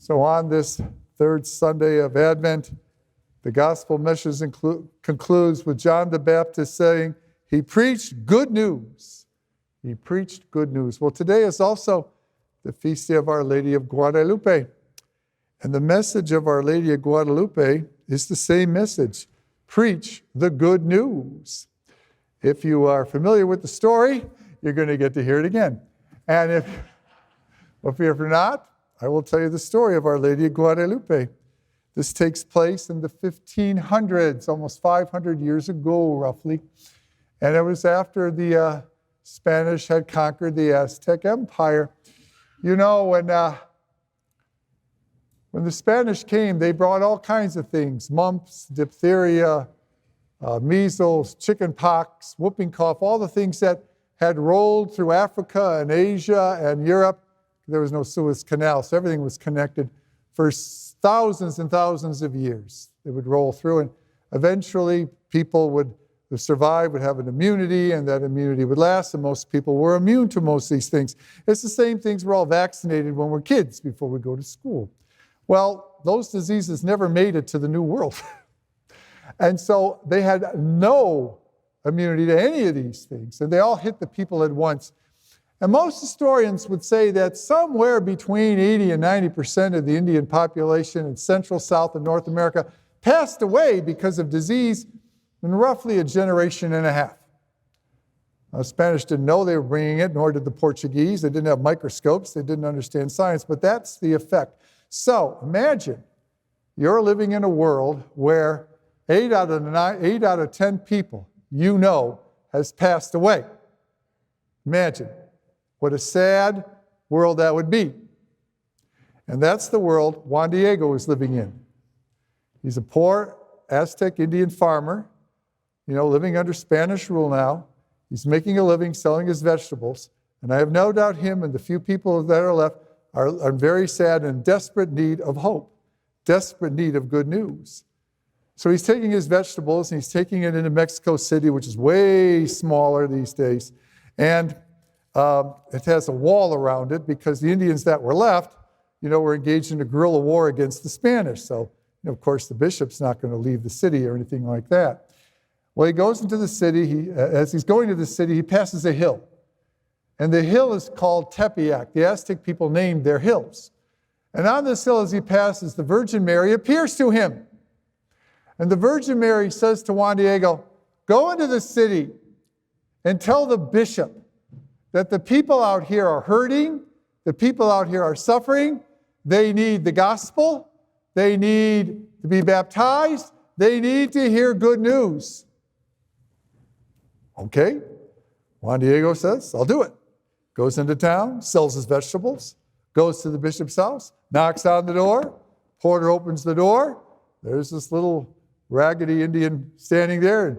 So on this third Sunday of Advent, the gospel message concludes with John the Baptist saying, he preached good news. He preached good news. Well, today is also the feast day of Our Lady of Guadalupe. And the message of Our Lady of Guadalupe is the same message. Preach the good news. If you are familiar with the story, you're going to get to hear it again. And if you're not, I will tell you the story of Our Lady of Guadalupe. This takes place in the 1500s, almost 500 years ago, roughly. And it was after the Spanish had conquered the Aztec Empire. You know, when the Spanish came, they brought all kinds of things, mumps, diphtheria, measles, chicken pox, whooping cough, all the things that had rolled through Africa and Asia and Europe. There was no Suez Canal, so everything was connected for thousands and thousands of years. They would roll through, and eventually people would survive, would have an immunity, and that immunity would last, and most people were immune to most of these things. It's the same things. We're all vaccinated when we're kids before we go to school. Well, those diseases never made it to the New World. And so they had no immunity to any of these things, and they all hit the people at once. And most historians would say that somewhere between 80 and 90% of the Indian population in Central, South, and North America passed away because of disease in roughly a generation and a half. The Spanish didn't know they were bringing it, nor did the Portuguese. They didn't have microscopes. They didn't understand science, but that's the effect. So imagine you're living in a world where 8 out of 10 people you know has passed away. Imagine what a sad world that would be. And that's the world Juan Diego is living in. He's a poor Aztec Indian farmer, living under Spanish rule now. He's making a living selling his vegetables. And I have no doubt him and the few people that are left are very sad and in desperate need of hope, desperate need of good news. So he's taking his vegetables and he's taking it into Mexico City, which is way smaller these days. And it has a wall around it because the Indians that were left, were engaged in a guerrilla war against the Spanish. So, of course, the bishop's not going to leave the city or anything like that. Well, he goes into the city. As he's going to the city, he passes a hill. And the hill is called Tepeyac. The Aztec people named their hills. And on this hill, as he passes, the Virgin Mary appears to him. And the Virgin Mary says to Juan Diego, go into the city and tell the bishop that the people out here are hurting, the people out here are suffering, they need the gospel, they need to be baptized, they need to hear good news. Okay, Juan Diego says, I'll do it. Goes into town, sells his vegetables, goes to the bishop's house, knocks on the door, porter opens the door, there's this little raggedy Indian standing there and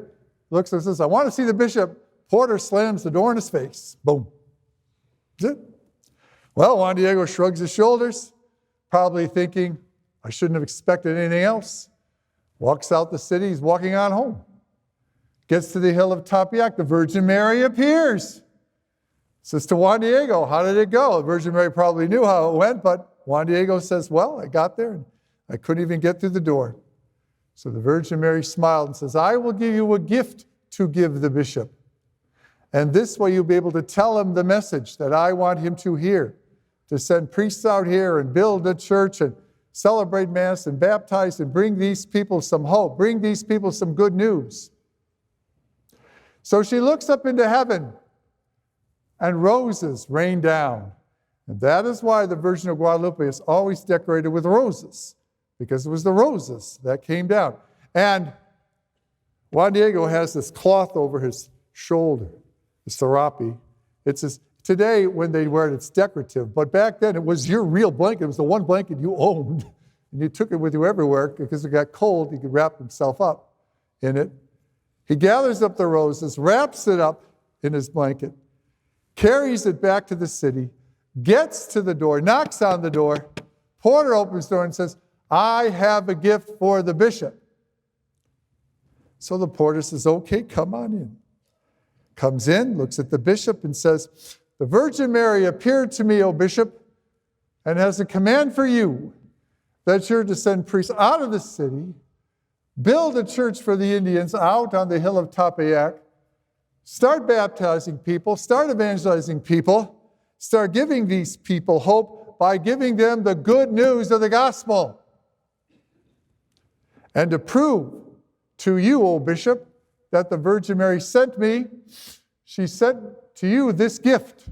looks and says, I want to see the bishop. Porter slams the door in his face. Boom. That's it. Well, Juan Diego shrugs his shoulders, probably thinking, I shouldn't have expected anything else. Walks out the city. He's walking on home. Gets to the hill of Tepeyac. The Virgin Mary appears. Says to Juan Diego, how did it go? The Virgin Mary probably knew how it went, but Juan Diego says, well, I got there and I couldn't even get through the door. So the Virgin Mary smiled and says, I will give you a gift to give the bishop. And this way you'll be able to tell him the message that I want him to hear, to send priests out here and build a church and celebrate Mass and baptize and bring these people some hope, bring these people some good news. So she looks up into heaven and roses rain down. And that is why the Virgin of Guadalupe is always decorated with roses, because it was the roses that came down. And Juan Diego has this cloth over his shoulder, the serape. Today, when they wear it, it's decorative. But back then, it was your real blanket. It was the one blanket you owned. And you took it with you everywhere because it got cold. He could wrap himself up in it. He gathers up the roses, wraps it up in his blanket, carries it back to the city, gets to the door, knocks on the door. Porter opens the door and says, I have a gift for the bishop. So the porter says, okay, come on in. Comes in, looks at the bishop and says, the Virgin Mary appeared to me, O bishop, and has a command for you. that you're to send priests out of the city, build a church for the Indians out on the hill of Tepeyac, start baptizing people, start evangelizing people, start giving these people hope by giving them the good news of the gospel. And to prove to you, O Bishop, that the Virgin Mary sent me, she sent to you this gift.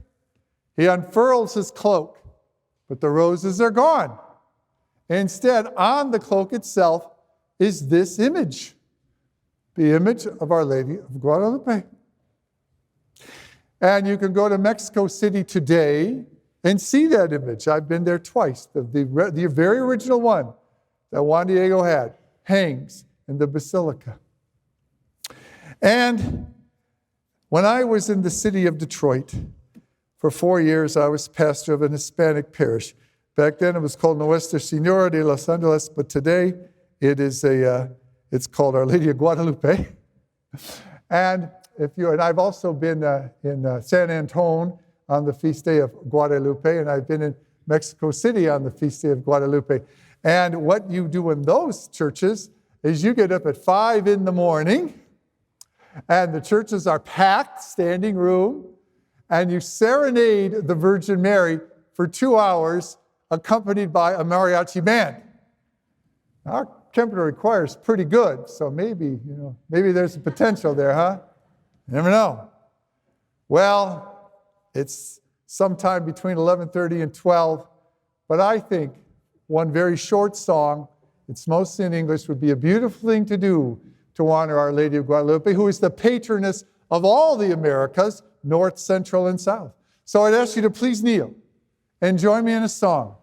He unfurls his cloak, but the roses are gone. Instead, on the cloak itself is this image, the image of Our Lady of Guadalupe. And you can go to Mexico City today and see that image. I've been there twice. The very original one that Juan Diego had hangs in the basilica. And when I was in the city of Detroit, for 4 years, I was pastor of an Hispanic parish. Back then, it was called Nuestra Señora de los Angeles, but today it's called Our Lady of Guadalupe. And I've also been in San Antone on the feast day of Guadalupe, and I've been in Mexico City on the feast day of Guadalupe. And what you do in those churches is you get up at 5 in the morning, and the churches are packed, standing room, and you serenade the Virgin Mary for 2 hours, accompanied by a mariachi band. Our contemporary choir is pretty good, so maybe there's a potential there, huh? You never know. Well, it's sometime between 11:30 and 12, but I think one very short song, it's mostly in English, would be a beautiful thing to do to honor Our Lady of Guadalupe, who is the patroness of all the Americas, North, Central, and South. So I'd ask you to please kneel and join me in a song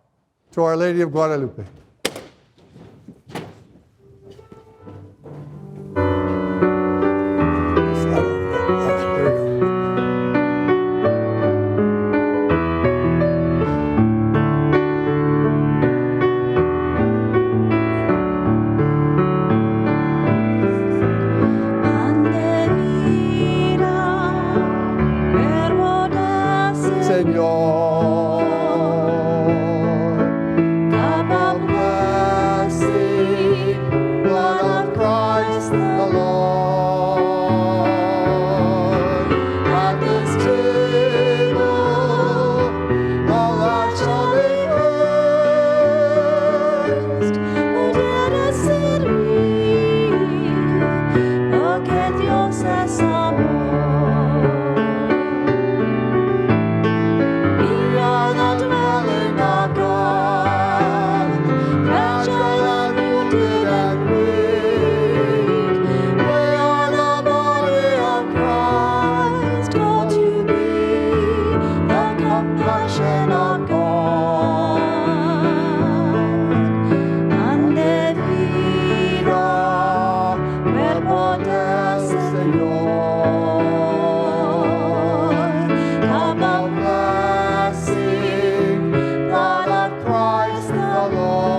to Our Lady of Guadalupe. Lord.